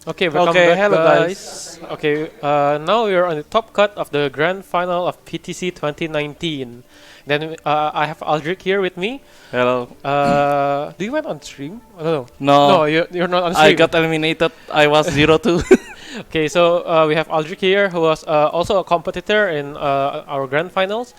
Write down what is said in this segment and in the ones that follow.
Okay, welcome back, Hello guys. Okay, now we are on the top cut of the grand final of PTC 2019. Then I have Aldrich here with me. Hello. Do you went on stream? No, No, you're not on I stream. got eliminated. I was 0-2. Okay, so we have Aldrich here, who was also a competitor in our grand finals.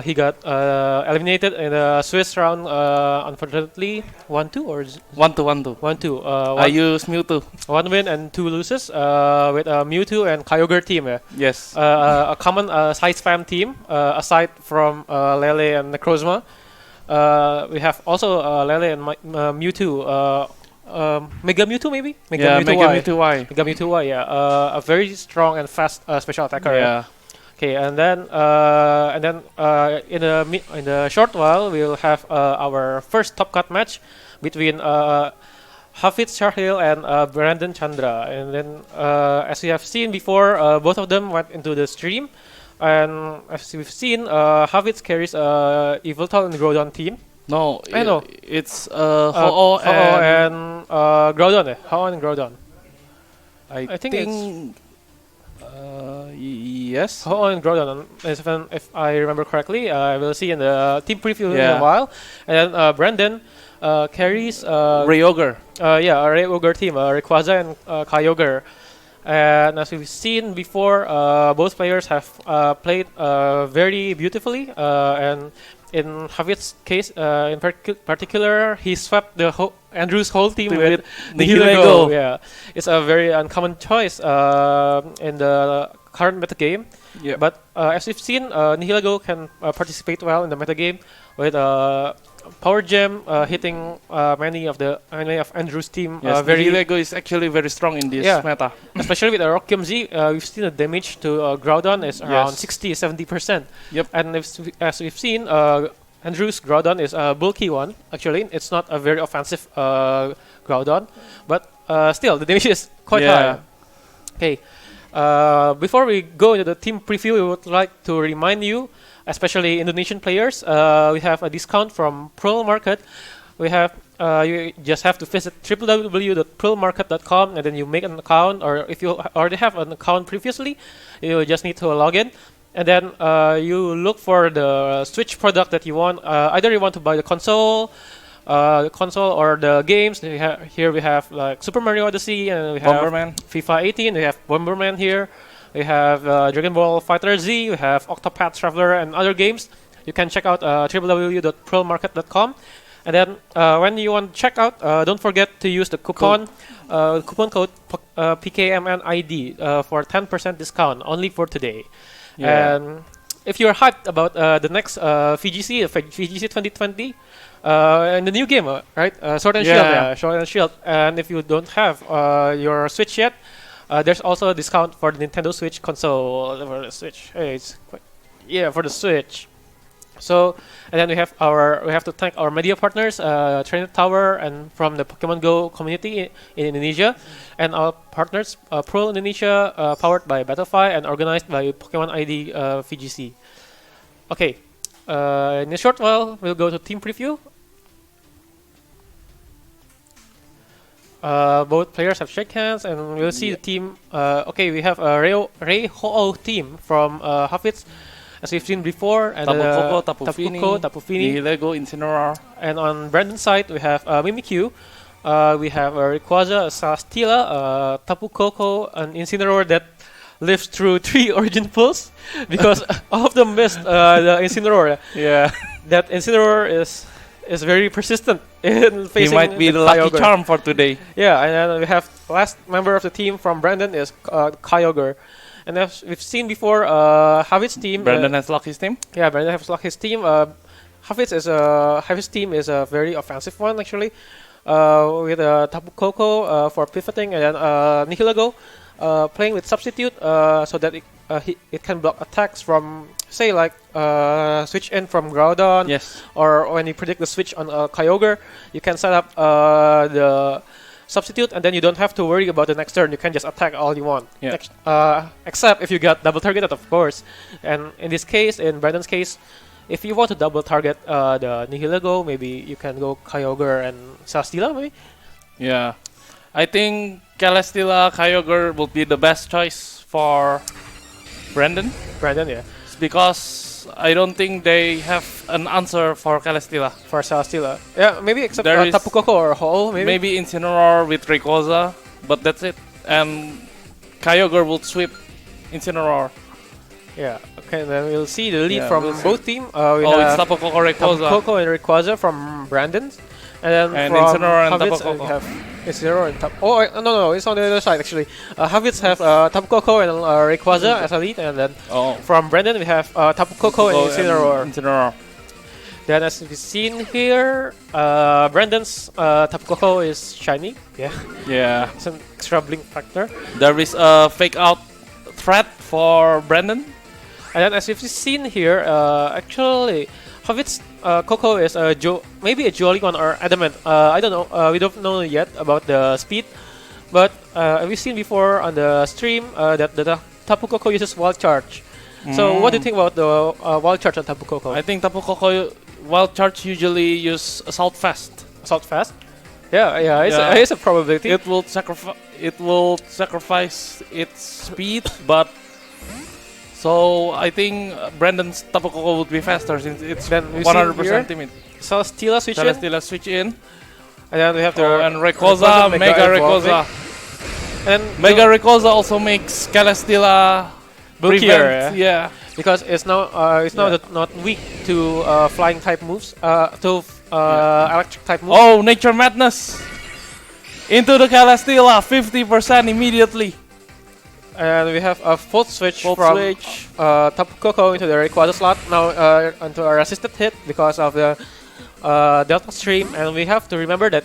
He got eliminated in the Swiss round, unfortunately, 1-2 or 1-2, 1-2. 1-2. I use Mewtwo. One win and two losses with Mewtwo and Kyogre team. Yes. A common size spam team aside from Lele and Necrozma. We have also Lele and Mewtwo. Mega Mewtwo maybe? Mega Mewtwo Y. Mega Mewtwo Y, yeah. A very strong and fast special attacker. Yeah. Okay, and then in the short while we'll have our first top cut match between Hafidz Syahril and Brandon Chandra. And then as we have seen before, both of them went into the stream, and as we've seen, Hafidz carries Evoltal and Groudon team. No, I know. It's Ho-Oh and Groudon. Ho-Oh and Groudon. I think it's yes. Ho-Oh and Groudon, if I remember correctly. We'll see in the team preview in a while. And then Brandon carries Ryogre. a Ray Ogre team, Rayquaza and Kyogre. And as we've seen before, both players have played very beautifully. And in Hafid's case, in particular, he swept the Andrew's whole team with Nihilego. Yeah, it's a very uncommon choice in the current metagame. Yep. But as we've seen, Nihilego can participate well in the metagame with Power Gem hitting many of Andrew's team. Yes, Nihilego is actually very strong in this meta. Especially with Rock'em Z, we've seen the damage to Groudon is around 60-70%. Yep. And as we've seen, Andrew's Groudon is a bulky one. Actually, it's not a very offensive Groudon, but still the damage is quite high. Okay. Before we go into the team preview, we would like to remind you, especially Indonesian players, we have a discount from Pearl Market. We have you just have to visit www.pearlmarket.com and then you make an account, or if you already have an account previously, you just need to log in, and then you look for the Switch product that you want. Either you want to buy the console or the games. Here we have like Super Mario Odyssey, and we have Bomberman. FIFA 18. We have Bomberman here. We have Dragon Ball Fighter Z. We have Octopath Traveler and other games. You can check out www.pearlmarket.com. And then when you want to check out, don't forget to use the coupon code PKMN-id for 10% discount only for today. Yeah. And if you're hyped about the next VGC 2020, and the new game, right? Sword and Shield, Sword and Shield. And if you don't have your Switch yet, there's also a discount for the Nintendo Switch console for the Switch. Hey, it's for the Switch. So, and then we have to thank our media partners, Trainer Tower, and from the Pokemon Go community in Indonesia, and our partners, Pro Indonesia, powered by Battlefy and organized by PKMN-id VGC. Okay, in a short while we'll go to team preview. Both players have shake hands, and we'll see the team. Okay, we have a Ray Ho-Oh team from Hafidz, as we've seen before, and Tapu Fini, Nihilego, Incineroar. And on Brandon's side, we have Mimikyu, we have Rayquaza, Celesteela, Tapu Koko, and Incineroar that lives through 3 Origin Pulse because all of them missed the Incineroar. Yeah, that Incineroar is very persistent in facing. He might be the lucky charm for today. Yeah, and then we have last member of the team from Brandon is Kyogre. And as we've seen before, Hafid's team. Brandon has locked his team. Yeah, Brandon has locked his team. Hafid's team is a very offensive one actually, with Tapu Koko for pivoting, and then Nihilego playing with substitute, so that it can block attacks from, say, like switch in from Groudon. Yes. Or when you predict the switch on Kyogre, you can set up the substitute, and then you don't have to worry about the next turn. You can just attack all you want. Yeah. Except if you got double targeted, of course. And in this case, in Brandon's case, if you want to double target the Nihilego, maybe you can go Kyogre and Celesteela, maybe? Yeah. I think Celesteela Kyogre would be the best choice for Brandon. Yeah. Because I don't think they have an answer for Celesteela. For Celesteela. Yeah, maybe except Tapu Koko or Hole, maybe. Maybe Incineroar with Rayquaza, but that's it. And Kyogre will sweep Incineroar. Yeah, okay, then we'll see the lead from both teams. We it's Tapu Koko Rayquaza. Tapu Koko and Rayquaza from Brandon. And then from Incineroar and Tapu Hafidz, Koko. we have Incineroar and Tapu. Oh, no, it's on the other side actually. Hafidz have Tapu Koko and Rayquaza as a lead, and then from Brandon we have Tapu Koko and Incineroar. Then as we've seen here, Brandon's Tapu Koko is shiny. Yeah. It's an extra blink factor. There is a fake out threat for Brandon. And then as we've seen here, actually, Hafidz Koko is maybe a Dual one or Adamant. I don't know. We don't know yet about the speed. But we've seen before on the stream that the Tapu Koko uses Wild Charge. So what do you think about the Wild Charge on Tapu Koko? I think Tapu Koko Wild Charge usually use Assault Fast. Assault Fast? Yeah, it's a probability. It will sacrifice its speed, but so I think Brandon's Tapu Koko would be faster since it's 100% timid. Celesteela switch in. And then we have and Rayquaza, Mega Rayquaza. And Mega Rayquaza also makes Celesteela bulkier. Yeah. Because it's now not weak to flying type moves, to electric type moves. Oh, Nature Madness! Into the Celesteela, 50% immediately. And we have a Volt Switch from Tapu Koko into the Rayquaza slot, now onto a resisted hit because of the Delta Stream, and we have to remember that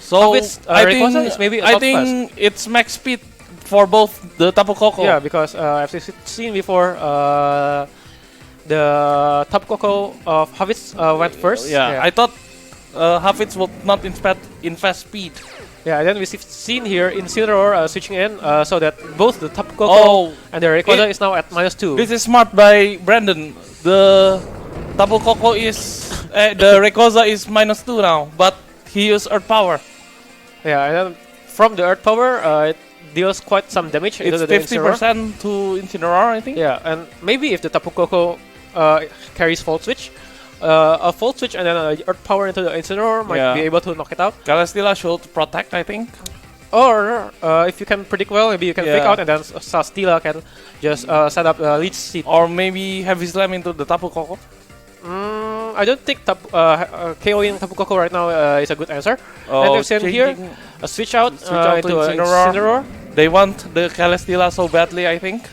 Rayquaza is maybe I think it's max speed for both the Tapu Koko. Yeah, because as we've seen before, the Tapu Koko of Hafidz went first. Yeah, I thought Hafidz would not invest speed. Yeah, and then we've seen here Incineroar switching in so that both the Tapu Koko and the Rayquaza is now at -2. This is smart by Brandon. The Tapu Koko is the Rayquaza is -2 now, but he used Earth Power. Yeah, and then from the Earth Power, it deals quite some damage. It's 50% to Incineroar, I think. Yeah, and maybe if the Tapu Koko carries Volt Switch, a Volt Switch and then a Earth Power into the Incineroar might be able to knock it out. Celesteela should protect, I think. Or if you can predict well, maybe you can fake out and then Celesteela can just set up a lead seat. Or maybe Heavy Slam into the Tapu Koko. I don't think KOing Tapu Koko right now is a good answer. And we've seen here a switch out into Incineroar. They want the Celesteela so badly, I think.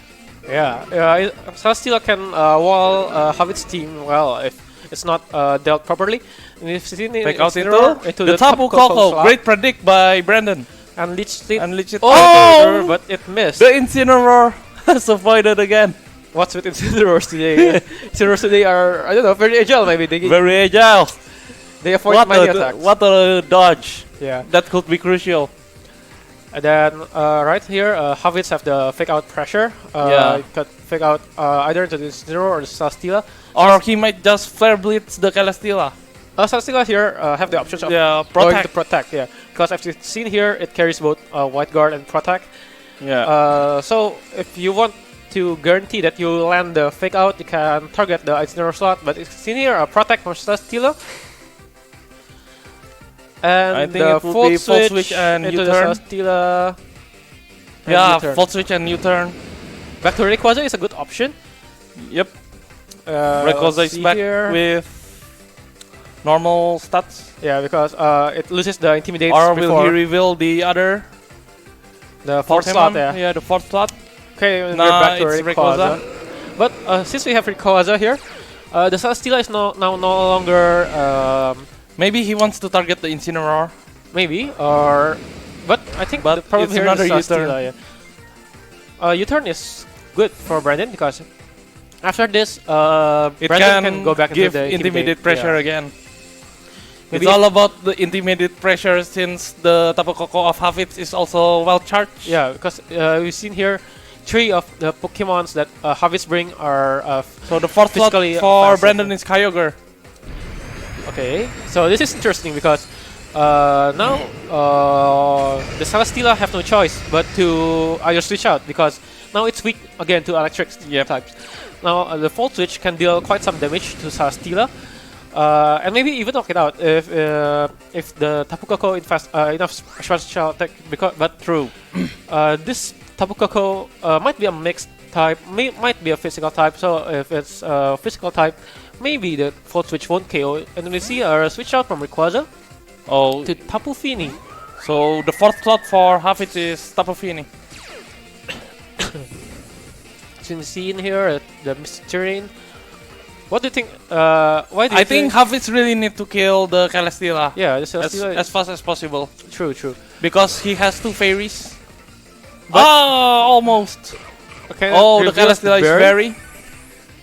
Yeah, Celesteela can wall Hafidz team well if it's not dealt properly. And we've seen it into the Tapu Koko. Great predict by Brandon. And Leech it. Oh! But it missed. The Incineroar has avoided again. What's with Incineroars today? Incineroars today are, I don't know, very agile maybe. Very agile. They avoid many attacks. What a dodge. Yeah. That could be crucial. And then right here, Hafidz have the fake out pressure. He could fake out either into the Incineroar or the Celesteela. Or he might just Flare Blitz the Celesteela. Celesteela here have the options of going to protect. Yeah, because as you've seen here, it carries both White Guard and Protect. Yeah. So if you want to guarantee that you land the fake out, you can target the Incineroar slot. But it's seen here, a Protect from Celesteela. And I think it will be Volt Switch and into U-turn. the Celesteela. Yeah, Volt Switch and U-turn. Back to Rayquaza is a good option. Yep. Rayquaza is back with normal stats. Yeah, because it loses the Intimidate. Or will he reveal the other? The fourth slot, yeah, the fourth slot. Okay, we're back to Rayquaza. But since we have Rayquaza here, the Celesteela is no longer... maybe he wants to target the Incineroar. Maybe, but I think the problem here is Celesteela. U-turn is good for Brandon because after this, Brandon can go back into the Intimidate pressure again. Maybe it's all about the Intimidate pressure since the Tapu Koko of Hafidz is also well charged. Yeah, because we've seen here 3 of the Pokemons that Hafidz bring are so the fourth slot for Brandon is Kyogre. Okay, so this is interesting because now the Celesteela have no choice but to either switch out because now it's weak again to electric types. Now the Volt Switch can deal quite some damage to Celesteela, and maybe even knock it out if the Tapu Koko enough special attack. But True. this Tapu Koko might be a mixed type, might be a physical type. So if it's a physical type, maybe the Volt Switch won't KO. And then we see a switch out from Rayquaza to Tapu Fini. So the fourth slot for Hafidz is Tapu Fini. Since seen here at the Mr. Terrain, what do you think? Why do you I think Hafidz really need to kill the Celesteela. Yeah, the Celesteela as fast as possible. True. Because he has 2 fairies. Almost. Okay, the Celesteela is berry.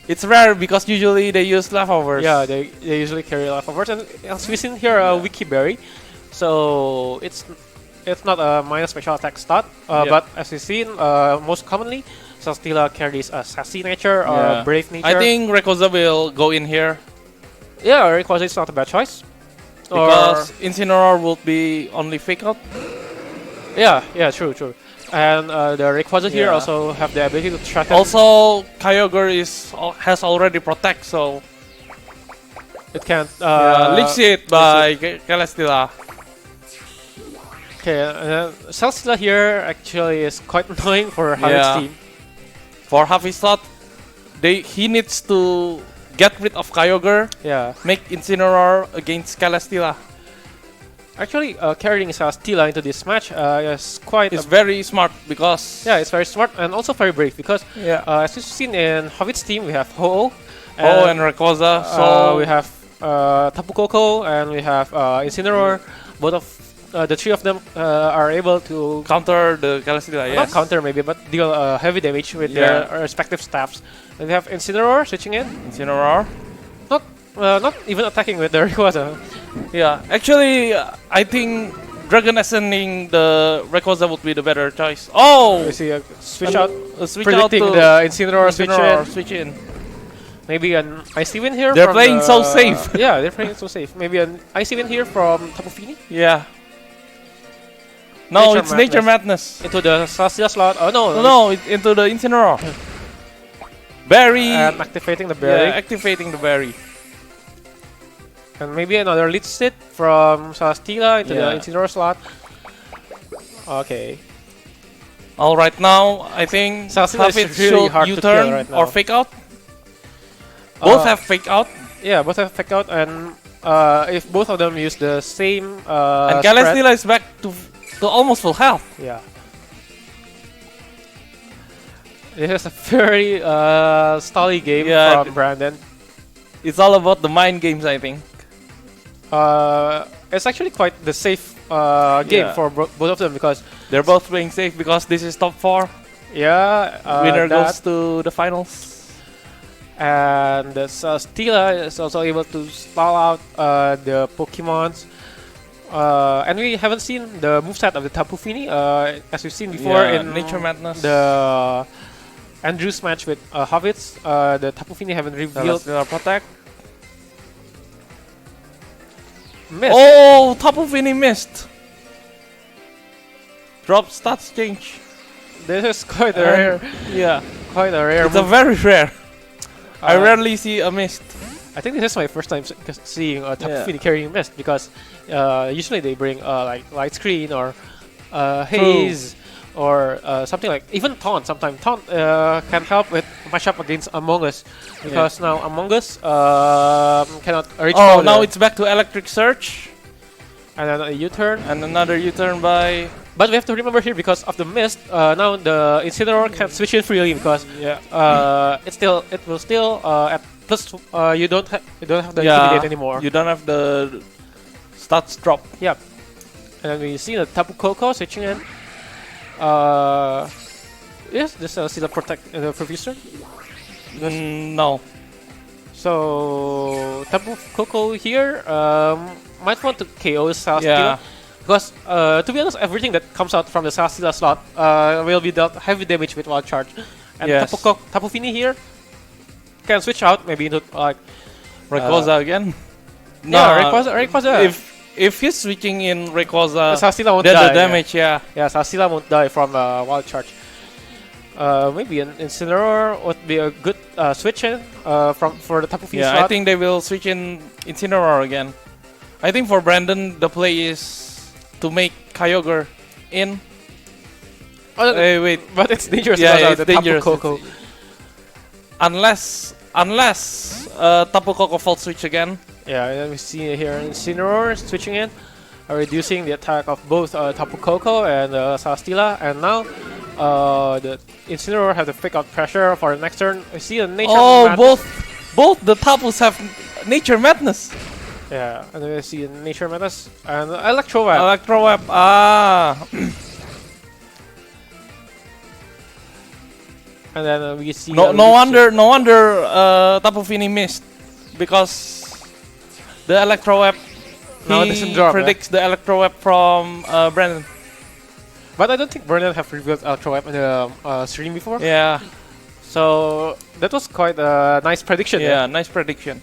It's rare because usually they use leftovers. Yeah, they usually carry leftovers, and as we've seen here, a Wiki Berry. So it's not a minus special attack stat, but as we've seen, most commonly, Celesteela carries a sassy nature or brave nature. I think Rayquaza will go in here. Yeah, Rayquaza is not a bad choice. Because Incineroar will be only fake out. Yeah, true. And the Rayquaza here also have the ability to track. Also, Kyogre has already protect, so it can't leech it by Celesteela. Okay, Celesteela here actually is quite annoying for Hafidz team. For Hafidz slot, he needs to get rid of Kyogre. Yeah. Make Incineroar against Celesteela. Actually, carrying Celesteela into this match is quite. It's very smart because. Yeah, it's very smart and also very brave because. As you've seen in Hafidz team, we have Ho-Oh and Rayquaza. So we have Tapu Koko and we have Incineroar. Both of the 3 of them are able to counter the Celesteela. Not counter maybe, but deal heavy damage with their respective staffs. And we have Incineroar switching in. Incineroar. Not even attacking with the Rayquaza. Yeah, actually, I think Dragon Ascending the Rayquaza would be the better choice. We see a switch out. Predicting the Incineroar switch in. Maybe an Icy Wind here. They're playing so safe. Yeah, they're playing so safe. Maybe an Icy Wind here from Tapu Fini. Yeah. No, it's Nature Madness. Into the Celesteela slot. Oh no. No, into the Incineroar. Berry. And activating the berry. Yeah, activating the berry. And maybe another lead sit from Celesteela into the Incineroar slot. Okay. Alright, now I think Celesteela is really hard to kill right now. Or fake out. Both have fake out. Yeah, both have fake out, and if both of them use the same and Celesteela is back to almost full health. Yeah. This is a very stally game from Brandon. It's all about the mind games, I think. It's actually quite the safe game for both of them because they're both playing safe because this is top 4. Yeah, winner goes to the finals. And the Celesteela is also able to stall out the Pokemons. And we haven't seen the moveset of the Tapu Fini as we've seen before in Nature Madness. The Andrew's match with Hafidz. The Tapu Fini haven't revealed. Protect. Missed. Oh, Tapu Fini missed. Drop stats change. This is quite a rare. Yeah, quite a rare. It's a very rare. I rarely see a mist. I think this is my first time seeing a Tapu Fini carrying mist because usually they bring like light screen or haze or something like even taunt. Sometimes taunt can help with matchup against Among Us because now Among Us cannot reach. Oh, now it's back to Electric Surge. And then a U-turn. And another U-turn by. But we have to remember here because of the mist. Now the Incineroar can switch in freely because it will still at plus. You don't have the Intimidate anymore. You don't have the stats drop. Yep. And then we see the Tapu Koko switching in. Yes, this is still a protect in the previous turn. No. So Tapu Koko here might want to KO Celesteela. Because, to be honest, everything that comes out from the Celesteela slot will be dealt heavy damage with Wild Charge. And Tapu Fini here can switch out maybe into like Rayquaza again. No, Rayquaza. if he's switching in Rayquaza, Sastila won't then die. the damage, yeah. Yeah, Sastila won't die from Wild Charge. Maybe an Incineroar would be a good switch in for the Tapu Fini Yeah, slot. I think they will switch in Incineroar again. I think for Brandon, the play is to make Kyogre in. Oh, Wait, but it's dangerous. yeah, because it's of the dangerous. Tapu Koko. Unless Tapu Koko fault switch again. Yeah, and then we see here Incineroar switching in, reducing the attack of both Tapu Koko and Sastila. And now the Incineroar have to pick out pressure for the next turn. We see a Nature Madness. both the Tapus have Nature Madness. Yeah, and then we see a Nature Madness and Electro Web. Electro Web, And then we see no wonder Tapu Fini missed, because the Electro Web, Now it doesn't drop, predicts the Electro Web from Brandon. But I don't think Bernard have revealed Electro Web in the stream before. Yeah, So that was quite a nice prediction. yeah, nice prediction.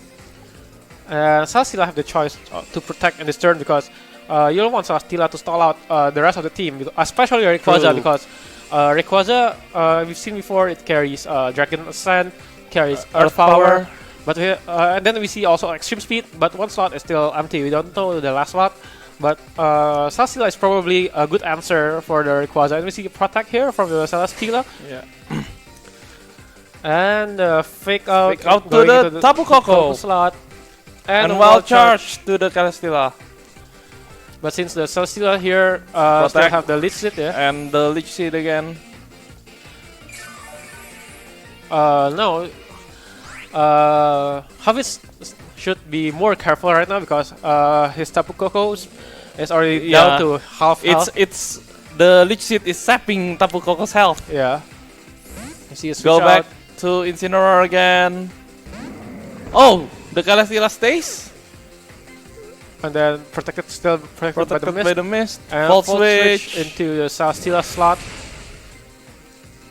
Sastila have the choice to protect in this turn, because you don't want Sastila to stall out the rest of the team, especially Rayquaza, True. because Rayquaza, we've seen before, it carries Dragon Ascent, carries Earth Power, but and then we see also Extreme Speed, but one slot is still empty. We don't know the last slot, but Sastila is probably a good answer for the Rayquaza. And we see Protect here from the Celesteela, Yeah, and Fake Out to going the into Tapu Koko, slot, and Wild Charge to the Celesteela. But since the Celesteela here still Protect. have the Leech Seed, yeah. And the Leech Seed again. No. Hafidz should be more careful right now, because his Tapu Koko is already down to half health. It's the Leech Seed is sapping Tapu Koko's health. Yeah. You see a switch Go out. back to Incineroar again. Oh, the Celesteela stays. And then still protected by the mist. And Fault Volt switch. into the Celesteela slot.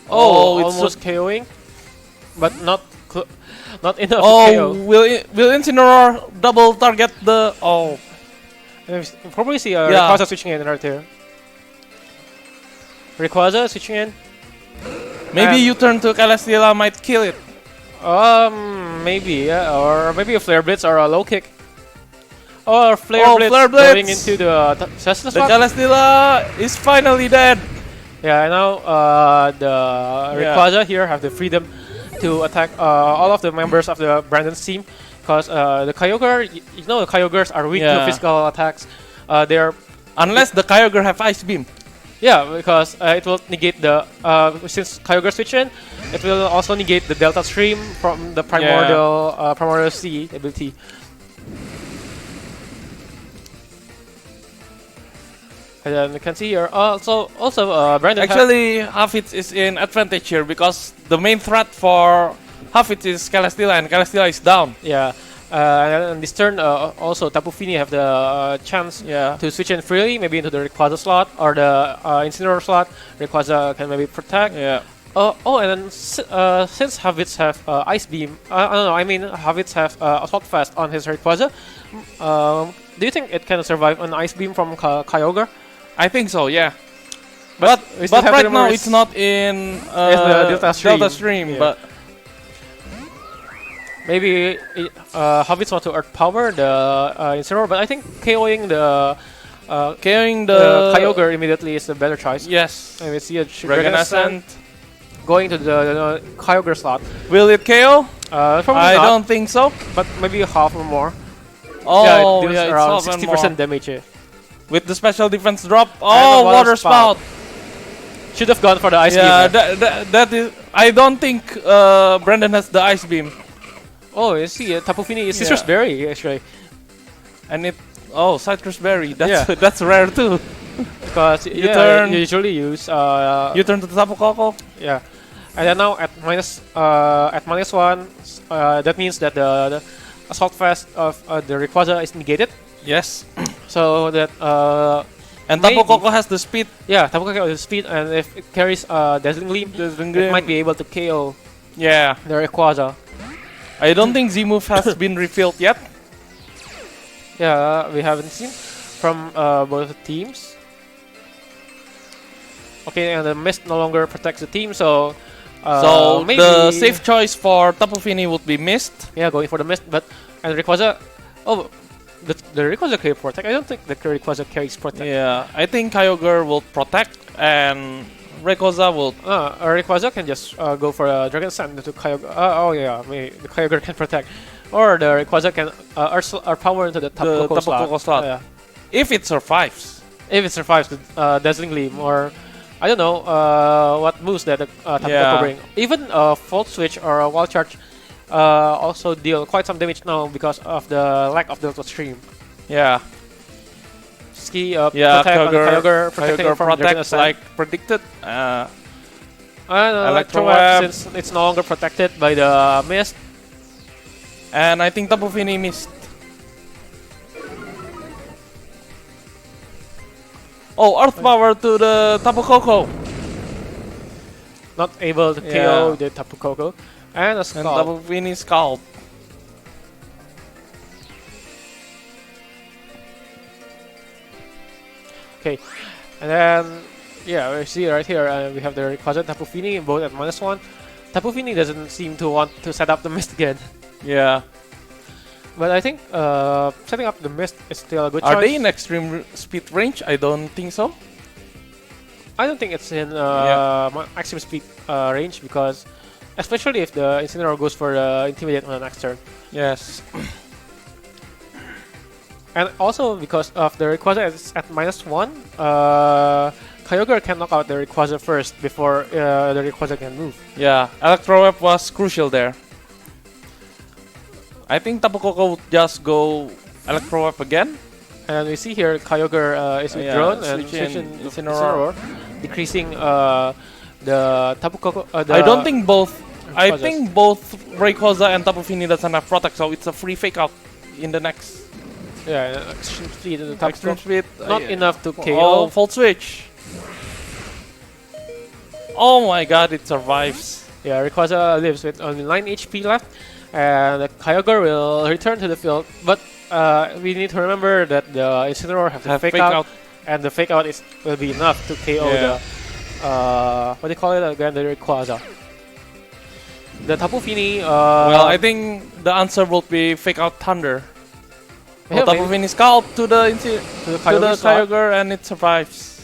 Oh, it's almost KOing, but not enough Oh, to KO. will Incineroar double target the? Oh, And we probably see a Yeah. Rayquaza switching in right here. Rayquaza switching in. maybe And- U-turn to Celesteela might kill it. Maybe, yeah, or maybe a Flare Blitz or a low kick. Or Flare Oh, Blitz Flare Blitz! going into the Celesteela The slot. Celesteela is finally dead. Yeah, and now the Rayquaza here have the freedom to attack all of the members of the Brandon's team, because the Kyogre, you know, the Kyogres are weak to Yeah. physical attacks. They're Unless the Kyogre have Ice Beam. yeah, because it will negate the since Kyogre switch in, it will also negate the Delta Stream from the Primordial Sea ability. And then you can see here also Brandon Actually, Hafidz is in advantage here, because the main threat for Hafidz is Celesteela, and Celesteela is down. yeah. And in this turn, also Tapu Fini have the chance Yeah. to switch in freely, maybe into the Rayquaza slot or the Incineroar slot. Rayquaza can maybe protect. Yeah. And then since Hafidz have Ice Beam, Hafidz have Assault Fast on his Rayquaza. Do you think it can survive an Ice Beam from Kyogre? I think so, yeah. But we still But have to right now remember it's not in the Delta Stream. Yeah. but maybe Hafidz want to Earth Power the Incineroar, but I think KOing the Kyogre immediately is the better choice. yes. And we see a Dragon Ascent. going to the Kyogre slot. Will it KO? Probably I not, don't think so. but maybe half or more. Oh, it deals yeah, around it's 60% damage. with the special defense drop. a Oh, water water spout. Should have gone for the Ice Yeah, Beam. that is. I don't think Brandon has the Ice Beam, Oh, you see, Tapu Fini is Yeah. Citrus Berry actually, and it. Oh, Citrus Berry. That's Yeah. that's rare too. because turn- you usually use You turn to the Tapu Koko. yeah, and then now at -1, that means that the Assault Fast of the Rayquaza is negated, Yes. so that And Tapu maybe- Koko has the speed. yeah, Tapu Koko has speed, and if it carries Dazzling Gleam, it might be able to KO Yeah. the Rayquaza. I don't think Z move has been refilled yet. Yeah, we haven't seen. from both teams. Okay, and the mist no longer protects the team, so maybe the safe choice for Tapu Fini would be mist. Yeah, going for the mist, but and Rayquaza. Oh, the Rayquaza carry protect. I don't think the Rayquaza carries protect. Yeah, I think Kyogre will protect and Rayquaza will. Rayquaza can just go for a Dragon Sand to Kyogre. Oh yeah, maybe the Kyogre can protect, or the Rayquaza can our power into the Tapu Koko slot. Yeah. If it survives. If it survives the Dazzling Gleam, or I don't know what moves that the Tapu Koko bring. Even Volt Switch or a Wall Charge also deal quite some damage now because of the lack of Delta Stream. Yeah. Ski protect on the Kyogre, protecting Kyogre from Dragon protect like predicted. Electro Web, since it's no longer protected by the mist. And I think Tapu Fini missed. Oh, Earth Power to the Tapu Koko. Not able to KO the Tapu Koko. And a Scald. And Tapu Fini Scald. Okay, and then yeah, we see right here we have the Rayquaza Tapu Fini both at -1. Tapu Fini doesn't seem to want to set up the mist again. Yeah. But I think setting up the mist is still a good Are choice. they in extreme speed range? I don't think so. I don't think it's in maximum speed range, because especially if the Incineroar goes for Intimidate on the next turn. Yes. And also because of the Rayquaza is at -1, Kyogre can knock out the Rayquaza first before the Rayquaza can move. Yeah, Electro Web was crucial there. I think Tapu Koko would just go Electro Web again. And we see here Kyogre is withdrawn and switching Incineroar, decreasing the Tapu Koko. I don't think both. I think both Rayquaza and Tapu Fini doesn't have protect, so it's a free fake out in the next. Yeah, extreme speed in the Tapu Extreme Koko. speed. Not enough to KO. Oh, Volt Switch. Oh my god, it survives. Yeah, Rayquaza lives with only 9 HP left, and the Kyogre will return to the field. But we need to remember that the Incineroar have to fake out, and the fake out will be enough to KO the what do you call it again? The Rayquaza. The Tapu Fini. Well, I think the answer will be fake out Thunder. Yeah, Tapu Fini Scalp to the Kyogre and it survives.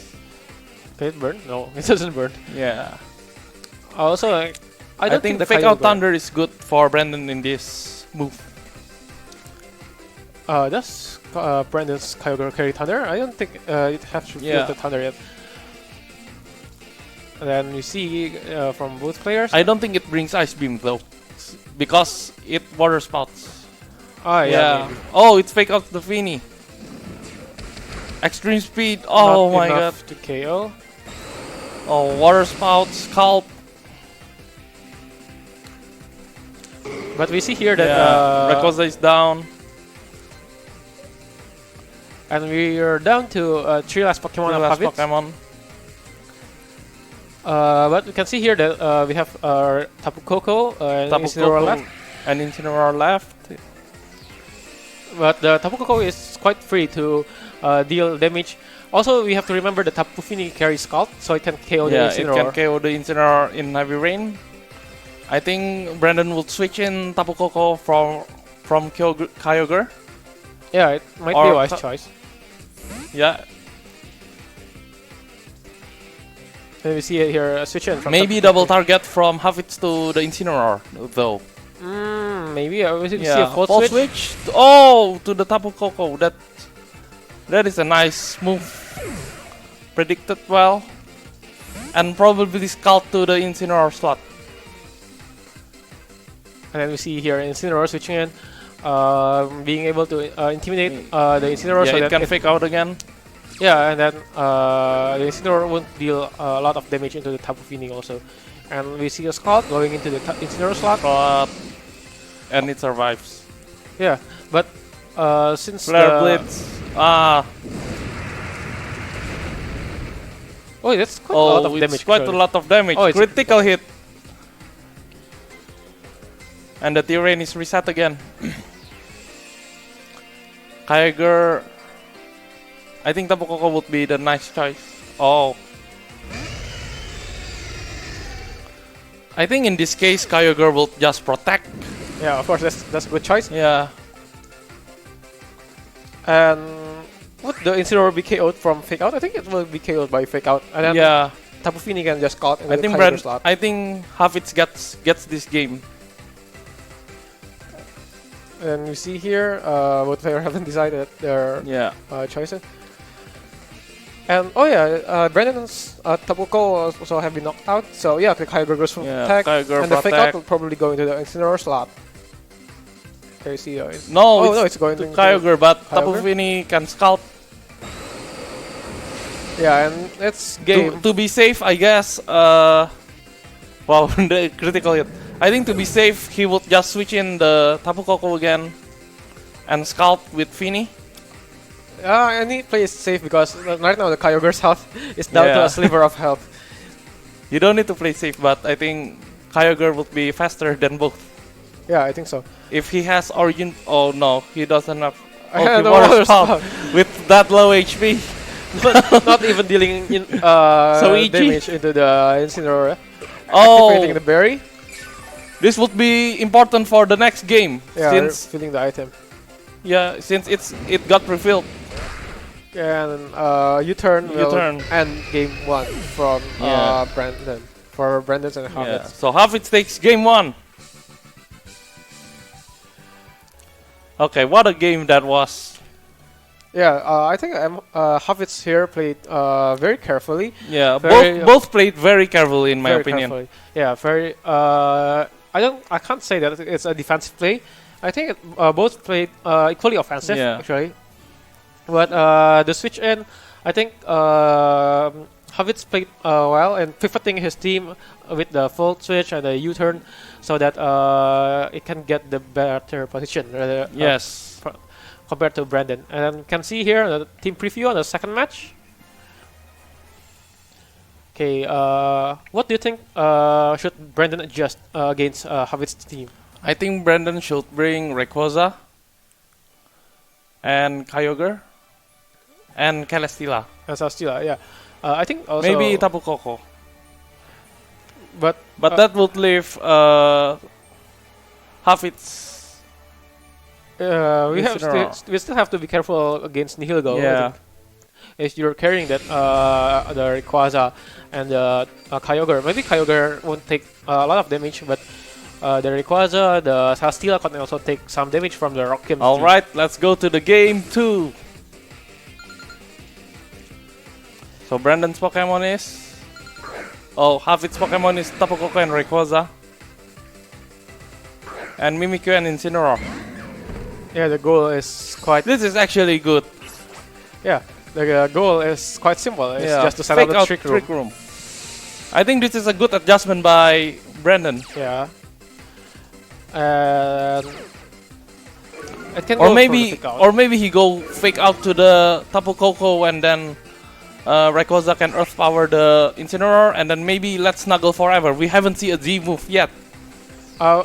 Can it burn? No, it doesn't burn. Yeah. Also, I don't think the fake out Thunder is good for Brandon in this move. Does Brandon's Kyogre carry Thunder? I don't think it has to feel the Thunder yet. And then you see from both players. I don't think it brings Ice Beam though, because it Water Spouts. Ah, yeah. Oh, it's fake out the Fini. Extreme speed. Oh Not my god. enough to KO. Oh, Water Spout, Scalp. But we see here that Rayquaza is down. And we are down to 3 last Pokemon of Hafidz. But we can see here that we have Tapu Koko and Incineroar left. And Incineroar left. But the Tapu Koko is quite free to deal damage. Also, we have to remember that Tapu Fini carries Scald, so it can KO the Incineroar. It can KO the Incineroar in Heavy Rain. I think Brandon will switch in Tapu Koko from Kyogre. Yeah, it might be a wise choice. Yeah. And we see it here, a switch in from maybe double target from Hafidz to the Incineroar, though. Maybe we see a Volt Switch. Oh, to the Tapu Koko. That is a nice move. Predicted well. And probably Scald to the Incineroar slot. And then we see here Incineroar switching in, being able to intimidate the Incineroar. Yeah, so it that can fake out again. Yeah, and then the Incineroar won't deal a lot of damage into the Tapu Fini also. And we see a Scald going into the Incineroar slot. And it survives. Yeah, but since Flare Blitz. Oh, that's quite a lot of damage. Quite a lot of damage. Oh, critical hit. And the terrain is reset again. Kyogre I think Tapu Koko would be the nice choice. Oh. I think in this case, Kyogre will just protect. Yeah, of course, that's a good choice. Yeah. And would the Incineroar be KO'd from Fake Out? I think it will be KO'd by Fake Out. And then Yeah. Tapu Fini can just caught in I the think Kyogre slot. I think Hafidz gets this game. And we see here, both players haven't decided their Yeah. choices. And oh yeah, Brandon's Tapu Koko also have been knocked out. So yeah, the Kyogre goes from attack, Kyogre and the Fake Out protect. will probably go into the Incineroar slot. Okay, see, No, no, it's going to into Kyogre, but Tapu Kyogre. Fini can scalp. Yeah, and it's game. To be safe, I guess. Wow, the critical hit. I think to be safe, he would just switch in the Tapu Koko again and scalp with Fini. Any play is safe because right now the Kyogre's health is down to Yeah. a sliver of health. You don't need to play safe, but I think Kyogre would be faster than both. Yeah, I think so. If he has Origin... Oh no, he doesn't have... I had no Water other Spout with that low HP. But not even dealing in So EG? damage into the Incineroar. Oh, Activating the berry. this would be important for the next game. Yeah, Since filling the item. it got refilled. And U-turn will U-turn. end game 1 from Yeah. Brandon. For Brandon and Yeah. Hafidz. So Hafidz takes game 1. Okay, what a game that was. Yeah, I think Hafidz here played very carefully. Yeah, Very, both played very carefully in my very opinion. carefully. Yeah, very. I can't say that it's a defensive play. I think both played equally offensive Yeah. actually. But the switch in, I think Hafidz played well and pivoting his team with the full switch and the U-turn, so that it can get the better position. Yes. Compared to Brandon. And you can see here the team preview on the second match. Okay, what do you think should Brandon adjust against Hafidz's team? I think Brandon should bring Rayquaza and Kyogre and Celesteela. And Celesteela, yeah. I think also Maybe Tapu Koko. but That would leave Hafidz. we still have to be careful against Nihilgo. Yeah. If you're carrying that the Rayquaza and the Kyogre, maybe Kyogre won't take a lot of damage, but the Rayquaza, the Celesteela can also take some damage from the Rock Gym. Alright, let's go to the game 2. So Brandon's Pokemon is... Oh, Hafid's Pokemon is Tapu Koko and Rayquaza. And Mimikyu and Incineroar. Yeah, the goal is quite. This is actually good. Yeah, the goal is quite simple. It's just to set Fake up the out trick room. I think this is a good adjustment by Brandon. Yeah. And it can Or go maybe, for the fake out. or maybe he go fake out to the Tapu Koko and then Rayquaza can Earth Power the Incineroar and then maybe let's snuggle forever. We haven't seen a Z move yet.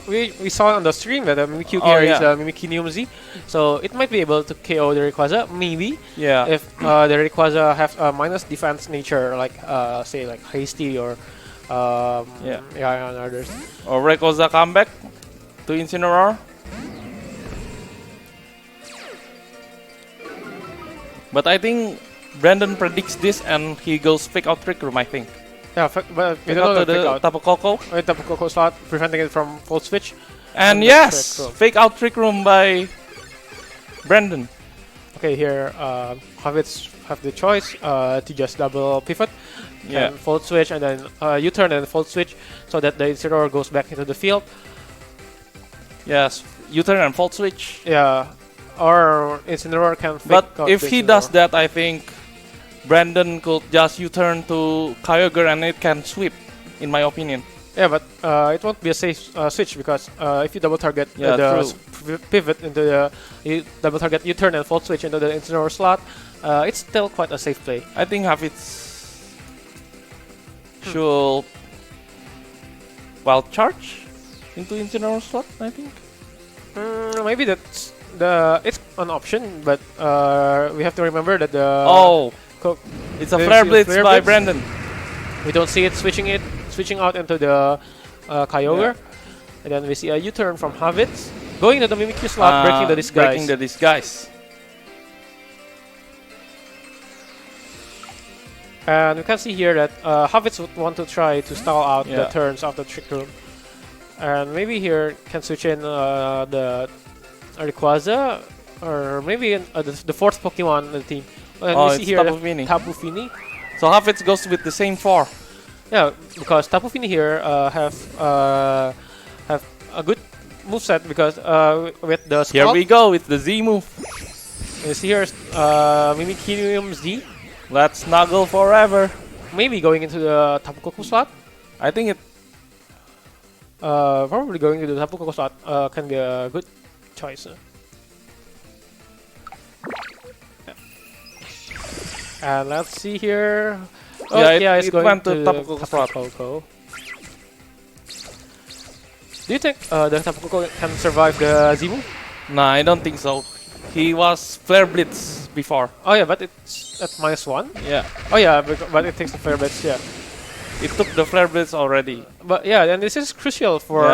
We saw on the stream that the Mimikyu Oh, carries yeah. Mimikinium Z, so it might be able to KO the Rayquaza, maybe, Yeah. if the Rayquaza have a minus defense nature, like say like Hasty or Yeah. and others. Or Rayquaza come back to Incineroar. But I think Brandon predicts this and he goes fake out Trick Room, I think. Yeah, but we Fake don't know out to the fake the out. Tapu Koko. Tapu Koko slot, preventing it from full switch. And And yes! Trick Room. Fake out Trick Room by Brandon. Okay, here Hafidz have the choice to just double pivot, Yeah. and full switch, and then U-turn and full switch, so that the Incineroar goes back into the field. Yes. U-turn and fault switch. Yeah, or Incineroar can fake But out if the he does Incineroar. that, I think Brandon could just U-turn to Kyogre and it can sweep, in my opinion. Yeah, but it won't be a safe switch because if you double target Yeah, the pivot into the double target U-turn and full switch into the Incineroar slot, it's still quite a safe play. I think Hafidz should wild charge into Incineroar slot, I think. Maybe that's it's an option, but we have to remember that the it's a we Flare see Blitz Flare by Blitz. Brandon. We don't see it switching out into the Kyogre, and then we see a U-turn from Hafidz going to the Mimikyu slot, breaking the disguise. Breaking the disguise. And we can see here that Hafidz would want to try to stall out the turns of the Trick Room. And maybe here can switch in the Rayquaza, or maybe the fourth Pokemon on the team. And we see here Tapu Fini. So Hafidz goes with the same 4. Yeah, because Tapu Fini here have a good moveset because with the Scald. Here we go with the Z move. You see here Mimikyu Z. Let's snuggle forever. Maybe going into the Tapu Koko slot. I think it. Probably going to the Tapu Koko slot can be a good choice. And let's see here. Oh, it's going went to Tapu Koko slot. Koko. Do you think the Tapu Koko can survive the Z move? Nah, I don't think so. He was Flare Blitz before. Oh yeah, but it's at -1. Yeah. Oh yeah, but it takes the Flare Blitz. Yeah. It took the Flare Blitz already. But yeah, and this is crucial for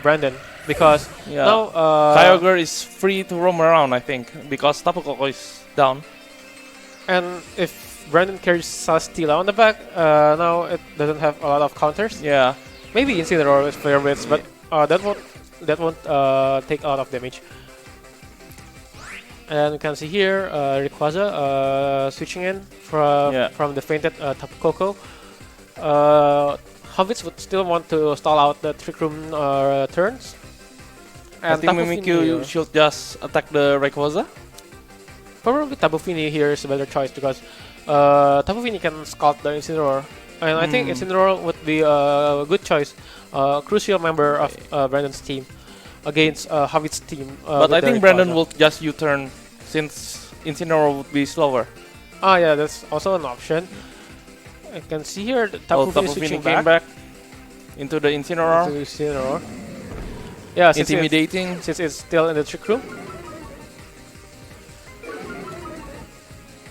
Brandon because now Kyogre is free to roam around, I think, because Tapu Koko is down. And if Brandon carries Celesteela on the back, now it doesn't have a lot of counters. Yeah. Maybe Incineroar with Flare Blitz, but that won't take a lot of damage. And you can see here Rayquaza switching in from the fainted Tapu Koko. Hafidz would still want to stall out the Trick Room turns. And I think Mimikyu should just attack the Rayquaza. Probably Tapu Fini here is a better choice because Tapu Fini can scald the Incineroar. And I think Incineroar would be a good choice, crucial member of Brandon's team against Hafid's team. But I think Brandon will just U-turn since Incineroar would be slower. Ah yeah, that's also an option. I can see here that Tapu Fini came back into the Incineroar. Yeah, intimidating since it's still in the Trick Room.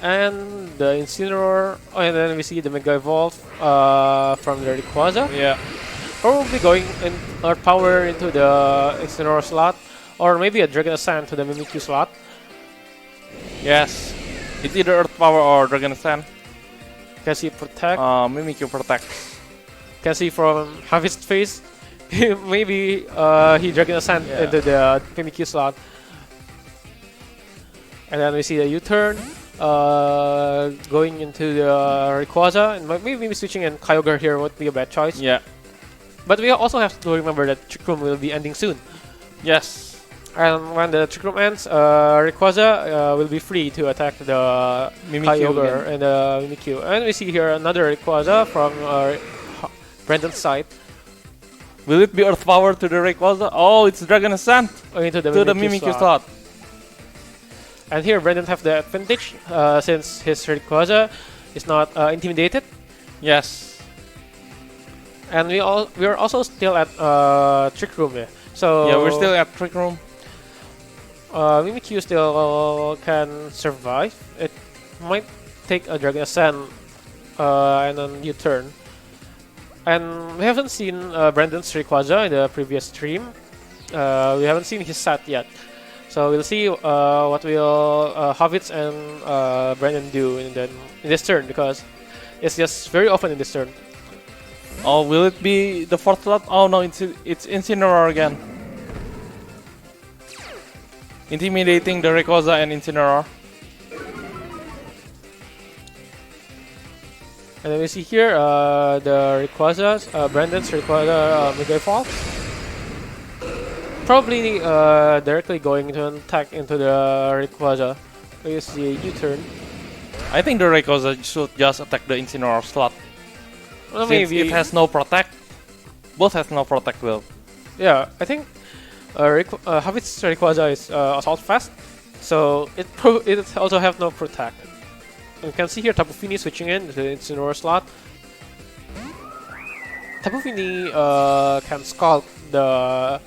And the Incineroar, and then we see the Mega Evolve from the Rayquaza. Yeah. Probably going in Earth Power into the Incineroar slot, or maybe a Dragon Ascent to the Mimikyu slot. Yes, it's either Earth Power or Dragon Ascent. Can see Protect. Mimikyu protects. Can see from Hafid's face, maybe he Dragon Ascent into the Mimikyu slot. And then we see the U-turn going into the Rayquaza, and maybe switching in Kyogre here would be a bad choice. Yeah. But we also have to remember that Trick Room will be ending soon. Yes. And when the Trick Room ends, Rayquaza will be free to attack the Kyogre and the Mimikyu. And we see here another Rayquaza from Brandon's side. Will it be Earth Power to the Rayquaza? Oh, it's Dragon Ascent into the Mimikyu slot. And here Brandon have the advantage since his Rayquaza is not intimidated. Yes. And we are also still at Trick Room. Yeah. So yeah, we're still at Trick Room. Mimikyu still can survive. It might take a Dragon Ascent and then U-turn. And we haven't seen Brandon's Rayquaza in the previous stream. We haven't seen his set yet. So we'll see what will Hafidz and Brandon do in this turn, because it's just very often in this turn. Oh, will it be the fourth slot? Oh no, it's Incineroar again. Intimidating the Rayquaza and Incineroar. And then we see here the Rayquaza, Brandon's Rayquaza Mega Evolve. Probably directly going to attack into the Rayquaza. We see a U-turn. I think the Rayquaza should just attack the Incineroar slot. Well, since maybe it has no protect. Both has no protect will. Yeah, I think Hafidz Rayquaza is assault fast, so it also have no protect. And you can see here Tapu Fini switching in to the Incineroar slot. Tapu Fini can scald the...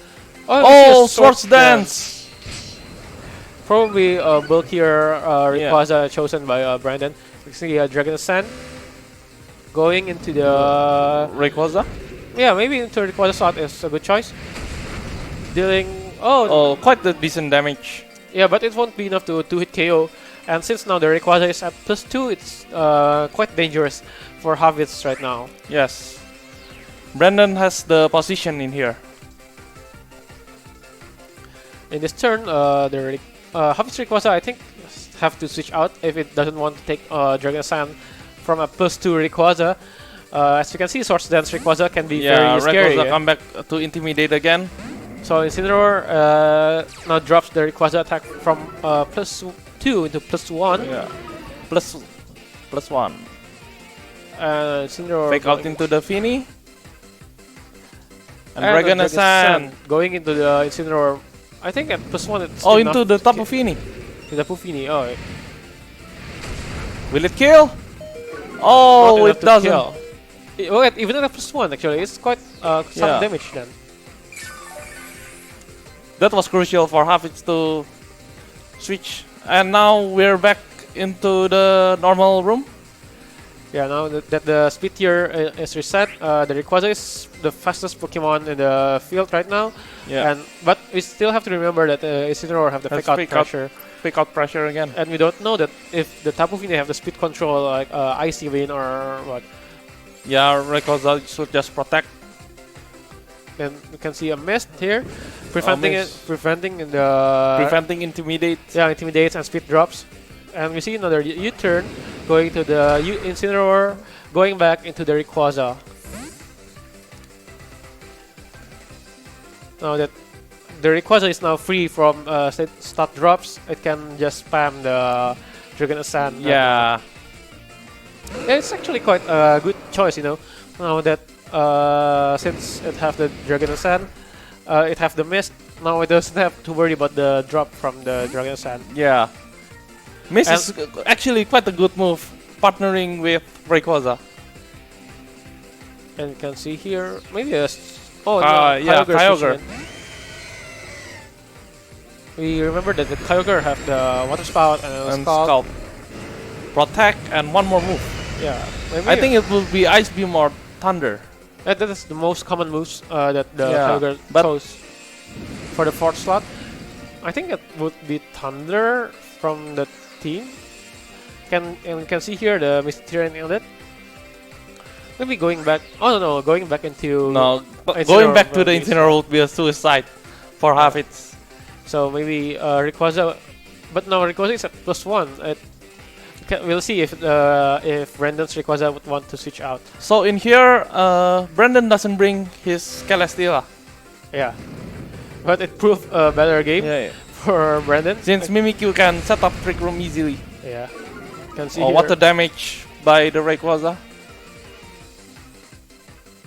Oh, Swords Dance! probably a bulkier Rayquaza chosen by Brandon. You see Dragon Ascent going into the Rayquaza. yeah, maybe into Rayquaza slot is a good choice. Dealing Quite a decent damage. yeah, but it won't be enough to hit KO. And since now the Rayquaza is at +2, it's quite dangerous for Hafidz right now. Yes. Brandon has the position in here. In this turn, the Hafidz Rayquaza, I think, have to switch out if it doesn't want to take Dragon Sand from a +2 Rayquaza. As you can see, Swords Dance Rayquaza can be very scary. Rayquaza come back to intimidate again. So Incineroar now drops the Rayquaza attack from +2 into +1. Yeah. +1. Incineroar Fake out into the Fini. And Dragon Ascent going into the Incineroar. I think at +1 it's into the Tapu Fini. To the Pufini. Oh, will it kill? Oh, it doesn't. Well, even at +1 actually, it's quite some damage then. That was crucial for Hafidz to switch. And now we're back into the normal room. Yeah, now that the speed tier is reset, the Rayquaza is the fastest Pokemon in the field right now. Yeah. But we still have to remember that Incineroar have the fake out pressure. Fake out pressure again. And we don't know that if the Tapu Fini have the speed control like Icy Vein or what. Yeah, Rayquaza should just protect. And you can see a mist here, preventing intimidate. Yeah, intimidates and speed drops. And we see another U-turn going to the Incineroar, going back into the Rayquaza. Now that the Rayquaza is now free from stat drops, it can just spam the Dragon Ascent. Yeah. It's actually quite a good choice, you know. Now that since it have the Dragon Ascent, it have the mist. Now it doesn't have to worry about the drop from the Dragon Ascent. Yeah. Mist is actually quite a good move, partnering with Rayquaza. And you can see here, maybe Kyogre. We remember that the Kyogre have the Water Spout and Scald. Protect and one more move. Yeah. I think it will be Ice Beam or Thunder. That is the most common moves that the Kyogre chose for the 4th slot. I think it would be Thunder from the team. And we can see here the Mysterian Inlet. Maybe going back. Oh no, going back into. No, going back to the Incineroar would be a suicide for Hafidz. So maybe Rayquaza, but now Rayquaza is at +1. We'll see if Brandon's Rayquaza would want to switch out. So in here, Brandon doesn't bring his Celesteela. Yeah, but it proved a better game for Brandon. Since Mimikyu can set up Trick Room easily. Yeah, can see what the damage by the Rayquaza.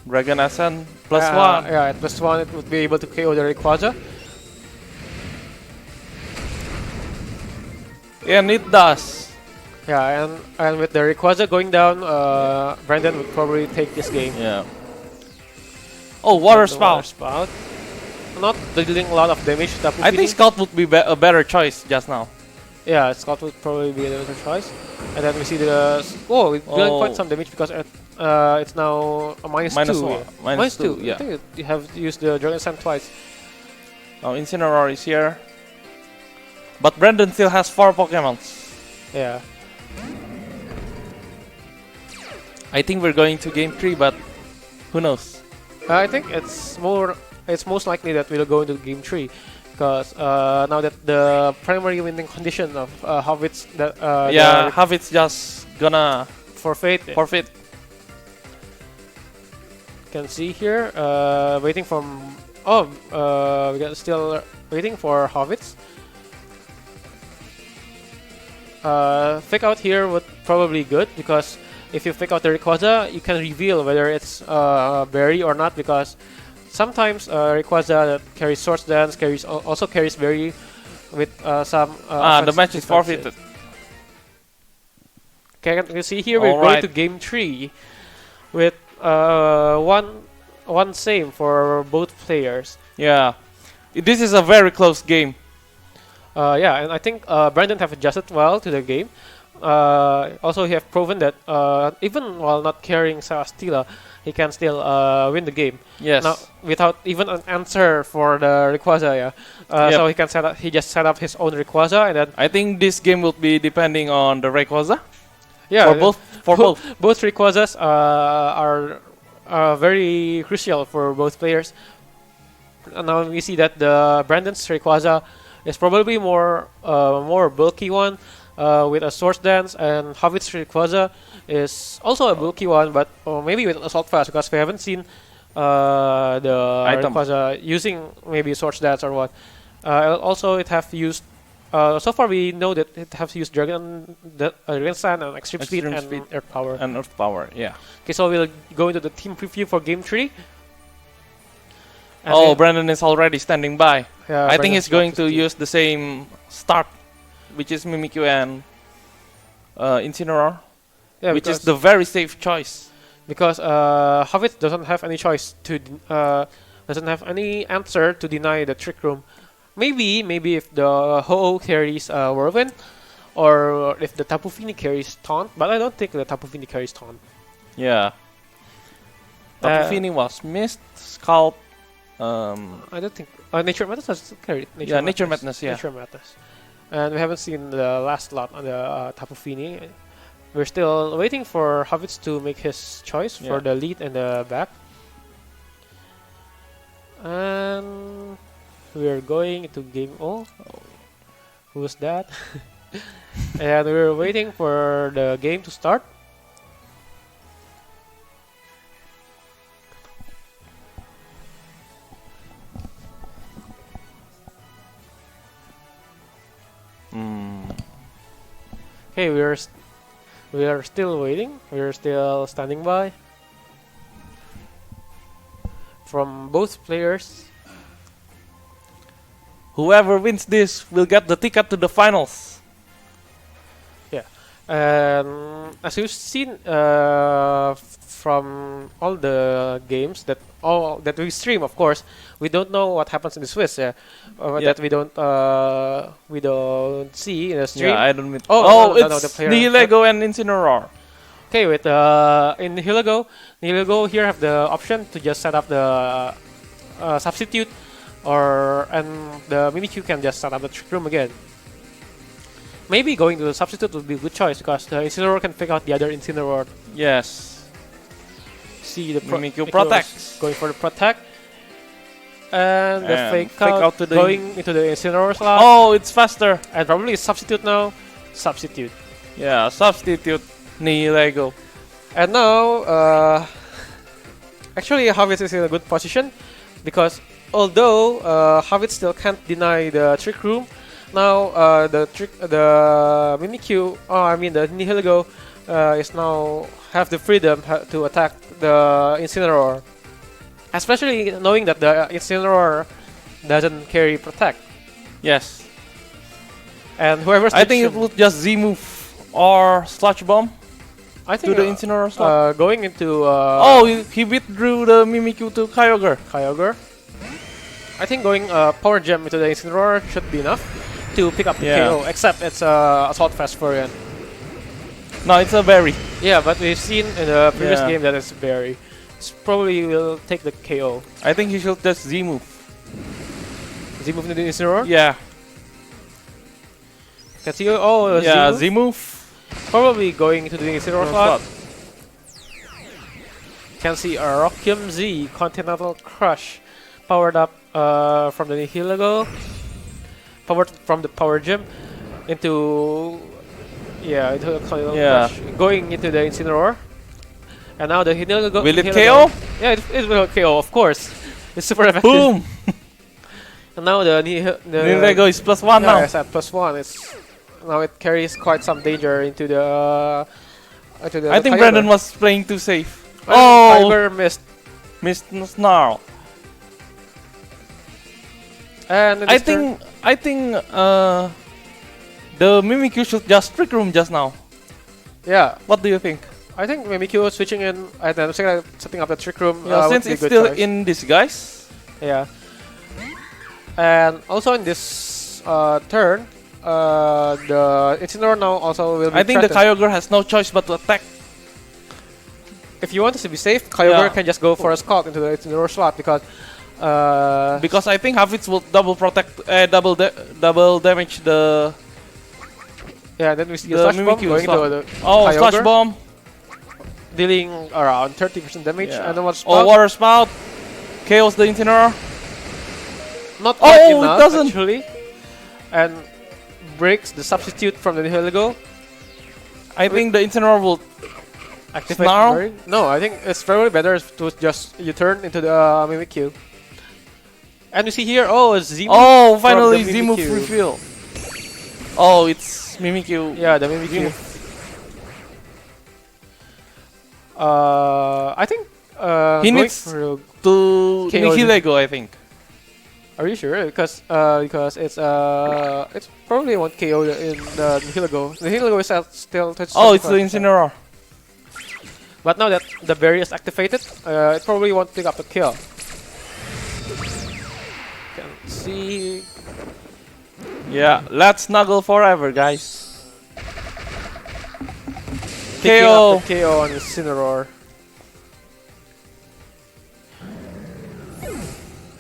Dragon Ascent +1. Yeah, at +1 it would be able to KO the Rayquaza. And it does. Yeah, and with the Rayquaza going down, Brandon would probably take this game. Yeah. Oh, Water Spout. Not dealing a lot of damage to Tapu Fini. I think Scout would be a better choice just now. Yeah, Scout would probably be a better choice. And then we see the... Oh, it's dealing quite some damage because it's now a -2. -2, yeah. I think you have used the Dragon Sand twice. Now Incineroar is here. But Brandon still has 4 Pokemons. Yeah. I think we're going to game 3, but who knows? I think it's most likely that we'll go into game 3 because now that the primary winning condition of Hafidz Hafidz just gonna forfeit. Can see here waiting from we got still waiting for Hafidz. Fake out here would probably good because if you fake out the Rayquaza, you can reveal whether it's Berry or not because sometimes Rayquaza that carries Swords Dance also carries Berry with some. The match is forfeited. Okay, you see here we're going to game 3 with one same for both players. Yeah, this is a very close game. Yeah, and I think Brandon have adjusted well to the game. Also, he have proven that even while not carrying Sarastila, he can still win the game. Yes. Now, without even an answer for the Rayquaza, yeah. Yep. So he can set up. He just set up his own Rayquaza, and then I think this game will be depending on the Rayquaza. yeah, For both. both Rayquazas are very crucial for both players. And now we see that the Brandon's Rayquaza is probably more bulky one with a Swords Dance, and Hafidz Rayquaza is also a bulky one, but maybe with Assault Fast, because we haven't seen the Item. Rayquaza using maybe Swords Dance or what. Also, it have used. So far, we know that it has used Dragon Sand and Extreme Speed Extreme and Speed. Earth Power. And Earth Power, yeah. Okay, so we'll go into the team preview for Game 3. And Oh, Brandon is already standing by. yeah, I think Brandon's he's going about to do- use the same start, which is Mimikyu and Incineroar, yeah, which is because- the very safe choice. because Hafidz doesn't have any choice to doesn't have any answer to deny the Trick Room. Maybe if the Ho-Oh carries Whirlwind, or if the Tapu Fini carries Taunt, but I don't think the Tapu Fini carries Taunt. Yeah. Tapu Fini was missed, Scalp. I don't think Nature Madness has carried Nature Madness, yeah. Nature Madness, and we haven't seen the last lot on the Tapu Fini. We're still waiting for Hafidz to make his choice for Yeah. the lead and the back. And we're going into game. Oh, who's that? And we're waiting for the game to start. Okay, we are still waiting. We're still standing by from both players. Whoever wins this will get the ticket to the finals. And as you've seen from all the games that we stream, of course, we don't know what happens in the Swiss. Yeah. That we don't see in the stream. Yeah, I don't mean. Oh, no, it's the player- Nihilego and Incineroar. Okay, with in Nihilego here have the option to just set up the substitute, and the Mimikyu can just set up the Trick Room again. Maybe going to the substitute would be a good choice, because the Incineroar can pick out the other Incineroar. Yes. See the Mimikyu Mimikyu protects. going for the protect, and the And fake fake out, out to the- going into the Incineroar slot, Oh, it's faster. and probably substitute now. Substitute. Yeah, substitute Nihilego. And now, actually, Hafidz is in a good position, because although Hafidz still can't deny the Trick Room, now the Mimikyu, the Nihilego, is now have the freedom to attack the Incineroar, especially knowing that the Incineroar doesn't carry Protect, Yes. and whoever's I think it would just Z move or Sludge Bomb I to think the Incineroar slot. going into Oh, he withdrew the Mimikyu to Kyogre. Kyogre. I think going Power Gem into the Incineroar should be enough to pick up the Yeah. KO, except it's Assault Fast variant. No, it's a berry. Yeah, but we've seen in the previous Yeah. game that it's Berry. It's probably will take the KO. I think he should just Z move. Is he moving to the Incineroar? Yeah. Can see oh Yeah, Z Z move? move. Probably going into the Incineroar No slot. slot. Can see a Rockium Z Continental Crush powered up from the Nihilego, powered from the Power Gem into into the Continental Yeah. Crush, going into the Incineroar. And now the Nihilego. Will it Nihilego- KO? Yeah, it will KO, of course. It's super effective. Boom! And now the Nihilego is +1 now. It's at +1. It's now it carries quite some danger into the. I think Brandon was playing too safe. Oh, Oh, Tiger missed. missed Snarl. And in I this turn- think the Mimikyu should just Trick Room just now. yeah, What do you think? I think Mimikyu switching in and then setting up the Trick Room. Yeah, would since be a it's good still choice. in disguise. Yeah. And also in this Hafidz turn, the Incineroar now also will be I think the threatened. Kyogre has no choice but to attack. If you want to be safe, Kyogre Yeah. can just go for a Scald into the Incineroar slot because Because I think Hafidz will double protect, double damage the. yeah, then we see The a Slash Bomb Mimikyu going slot. into the Oh, Kyogre, Slash Bomb. dealing around 30% damage, Yeah. and then what's Oh, Water Spout. KOs the Incineroar. not quite Oh, it enough doesn't. actually, and breaks the substitute from the Nihilego. I think the Incineroar will. Activate Snarl? Flurry. No, I think it's probably better to just you turn into the Mimikyu. And you see here, oh, it's Z. Oh, from finally the Z-move Mimikyu. reveal. Oh, it's Mimikyu. Yeah, the Mimikyu. I think He going needs for To KO Nihilego, I think. Are you sure? Because it's probably won't KO in the Nihilego. The Nihilego is still touch. Oh, it's the Incineroar. But now that the berry is activated, it probably won't pick up the kill. Can see. Yeah, let's snuggle forever, guys. Picking KO. up the KO on the Incineroar.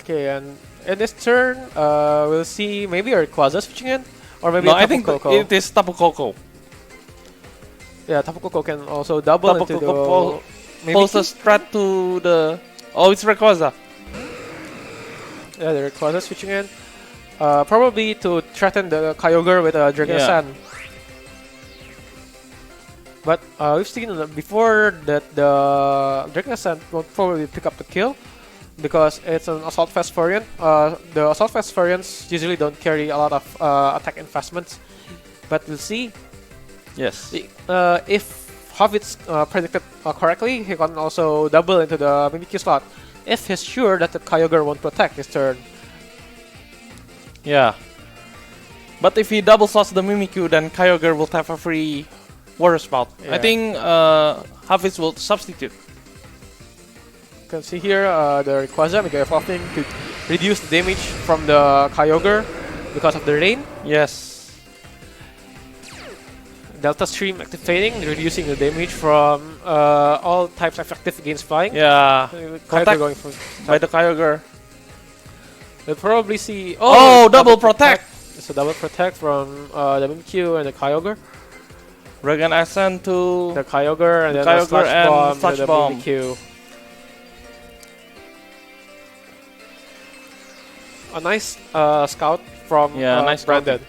Okay, and in this turn, we'll see maybe a Rayquaza switching in, or maybe No, a I think Tapu Koko. it is Tapu Koko. Yeah, Tapu Koko can also double Tapu into Koko the Pose a Mimikyu. strat to the. Oh, it's Rayquaza. Yeah, the Rayquaza switching in. Probably to threaten the Kyogre with a Dragon Yeah. Sand. But we've seen before that the Dragon Sand will probably pick up the kill because it's an Assault Vest variant. The Assault Vest variants usually don't carry a lot of attack investments. But we'll see. Yes. If Hafidz predicted correctly, he can also double into the Mimikyu slot if he's sure that the Kyogre won't protect his turn. Yeah. But if he double slots the Mimikyu, then Kyogre will have a free Water Spout. Yeah. I think Hafidz will substitute. You can see here the Rayquaza Mega Evolving to reduce the damage from the Kyogre because of the rain. Yes. Delta Stream activating, reducing the damage from all types effective against flying. Yeah. Kyogre Contact going for by the Kyogre. We'll probably see. Oh, double protect. It's a double protect from the Mimikyu and the Kyogre. Dragon Ascent to The Kyogre and The then a Kyogre Slash and Bomb to Slash the Bomb. Mimikyu. A nice scout from Yeah, nice Brandon.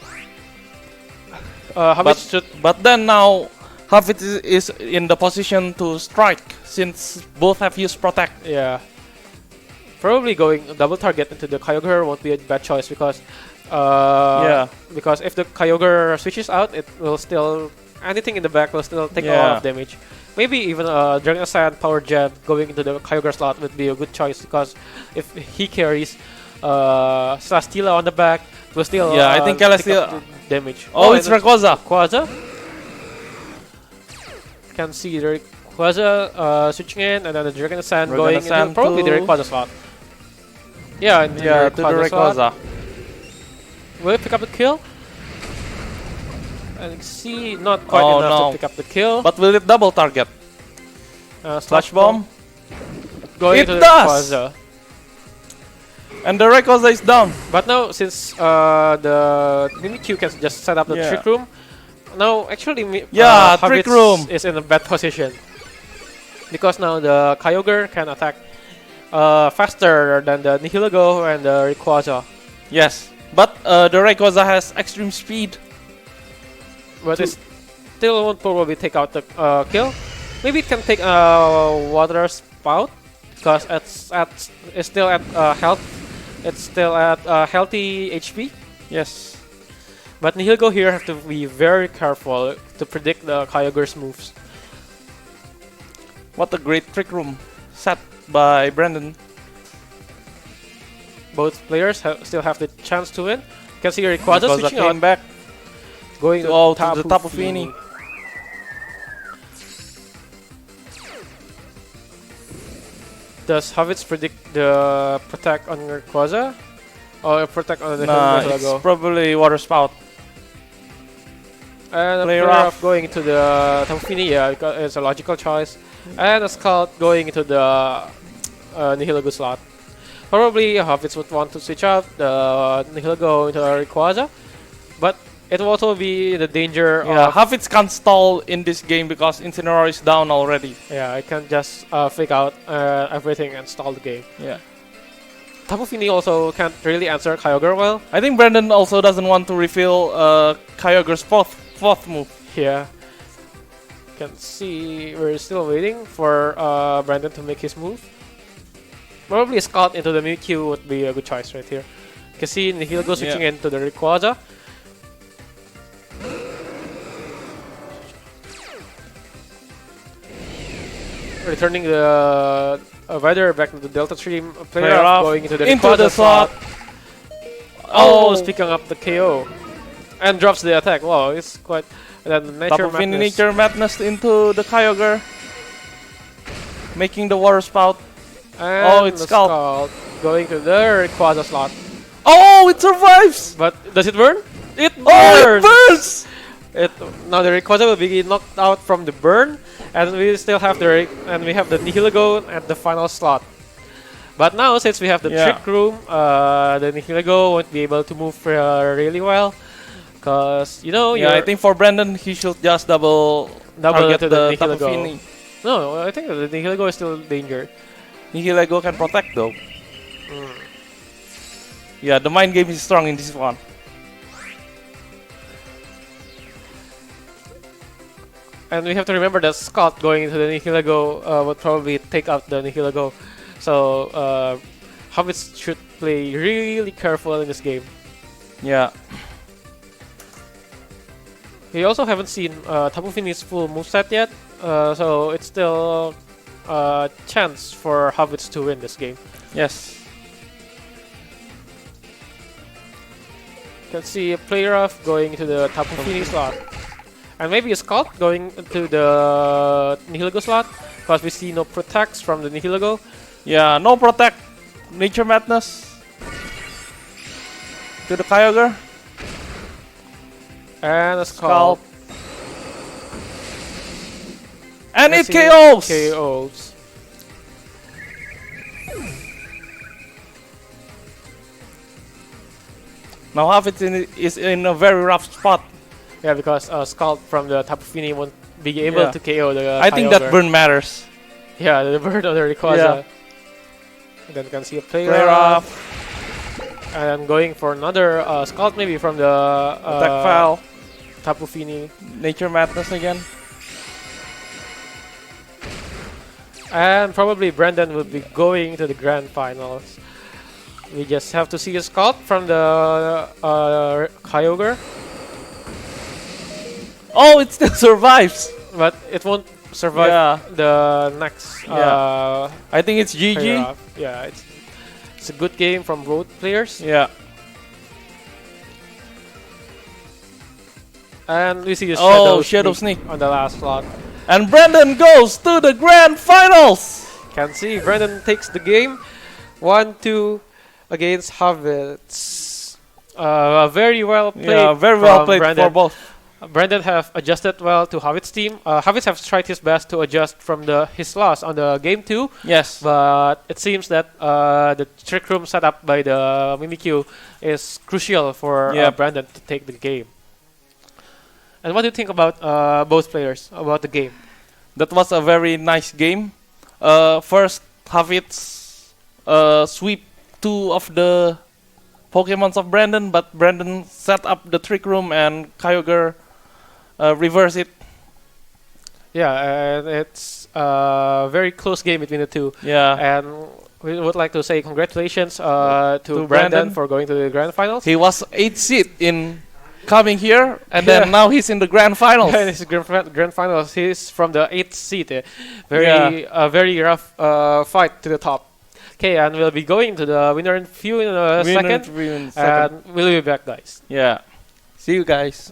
But, Hafidz should but then now Hafidz is in the position to strike since both have used protect. yeah. Probably going double target into the Kyogre won't be a bad choice because because if the Kyogre switches out, it will still anything in the back will still take a lot of damage. Maybe even a Dragon Sand Power Jab going into the Kyogre slot would be a good choice because if he carries Celesteela on the back, it will still I think pick up Celesteela- the damage. Oh, it's and Rayquaza. Rayquaza. Can see the Rayquaza switching in, and then the Dragon Sand Dragon going Sand into probably the to- Rayquaza slot. Yeah, into Yeah, the to the Rayquaza slot. Rayquaza. Will it pick up the kill? And see, not quite Oh, enough no. to pick up the kill. But will it double target? Slash Bomb. going It to the does! Rayquaza. And the Rayquaza is down. But now, since the Mimikyu can just set up the Yeah. Trick Room, now actually Trick Hafidz Room. is in a bad position. Because now the Kyogre can attack faster than the Nihilego and the Rayquaza. Yes. But the Rayquaza has extreme speed. But it still won't probably take out the kill. Maybe it can take a Water Spout because it's still at health. It's still at healthy HP. Yes. But Nihilego here have to be very careful to predict the Kyogre's moves. What a great Trick Room set by Brandon. Both players still have the chance to win. You can see Rayquaza Rayquaza switching came out, back. going to the Tapu Fini. Does Hafidz predict the protect on Rayquaza? Oh, protect on the Nah, Nihilego it's go. probably water spout. And a Player player off. off going to the Tapu Fini, yeah, it's a logical choice. And a Scout going into the Nihilego slot. Probably Hafidz would want to switch out the Nihilego into a Rayquaza, but it will also be the danger Yeah, of... Hafidz can't stall in this game because Incineroar is down already. Yeah, I can just fake out everything and stall the game. Yeah. Tapu Fini also can't really answer Kyogre well. I think Brandon also doesn't want to reveal Kyogre's fourth move. Yeah. Can see we're still waiting for Brandon to make his move. Probably a Scout into the Mewtwo would be a good choice right here. You can see Nihilego switching into the Rayquaza. Returning the Rider back to the Delta Stream. Player off going into the Rayquaza slot. Oh, picking up the KO. And drops the attack. Wow, it's quite... Then Tapu Fini Nature Madness into the Kyogre. Making the water spout. And it's the Scald. going to the Rayquaza slot. Oh, it survives! But does it burn? It burns! Oh, it burns! Now the Rayquaza will be knocked out from the burn, and we still have the Nihilego at the final slot. But now, since we have the Trick Room, the Nihilego won't be able to move really well, because I think for Brandon he should just double target to the Nihilego. Tapu Fini. No, I think the Nihilego is still in danger. Nihilego can protect though. Yeah, the mind game is strong in this one. And we have to remember that Scott going into the Nihilego would probably take out the Nihilego. So Hafidz should play really careful in this game. Yeah. We also haven't seen Tapu Fini's full moveset yet, so it's still a chance for Hafidz to win this game. Yes. You can see a player off going to the Tapu Fini slot. And maybe a Scout going to the Nihilego slot, because we see no protects from the Nihilego. Yeah, no protect. Nature Madness. To the Kyogre. And a Scald. And it KOs! KOs. Now Hafidz is in a very rough spot. Yeah, because Scald from the Tapu Fini won't be able to KO the I think that burn matters. Yeah, the burn of the Rayquaza. Yeah. And then you can see a player off. And going for another Scald maybe from the attack file. Tapu Fini. Nature Madness again. And probably Brandon will be going to the grand finals. We just have to see a Scald from the Kyogre. Oh, it still survives. But it won't survive the next. I think it's GG. Yeah, it's a good game from both players. Yeah. And we see a Shadow Sneak on the last slot. And Brandon goes to the grand finals. Can see Brandon takes the game 1-2 against Hafidz. Very well played. Yeah, very well played Brandon. for both. Brandon have adjusted well to Hafidz's team. Hafidz have tried his best to adjust from his loss on the game 2. Yes. But it seems that the trick room set up by the Mimikyu is crucial for Brandon to take the game. And what do you think about both players, about the game? That was a very nice game. First, Hafidz sweep 2 of the Pokemons of Brandon, but Brandon set up the trick room and Kyogre reverse it. Yeah, and it's a very close game between the two. Yeah. And we would like to say congratulations to Brandon for going to the grand finals. He was 8th seed in coming here, and then now he's in the grand finals. Yeah, this is grand finals. He's from the 8th seed. Very rough fight to the top. Okay, and we'll be going to the winner in a second. And we'll be back, guys. Yeah. See you guys.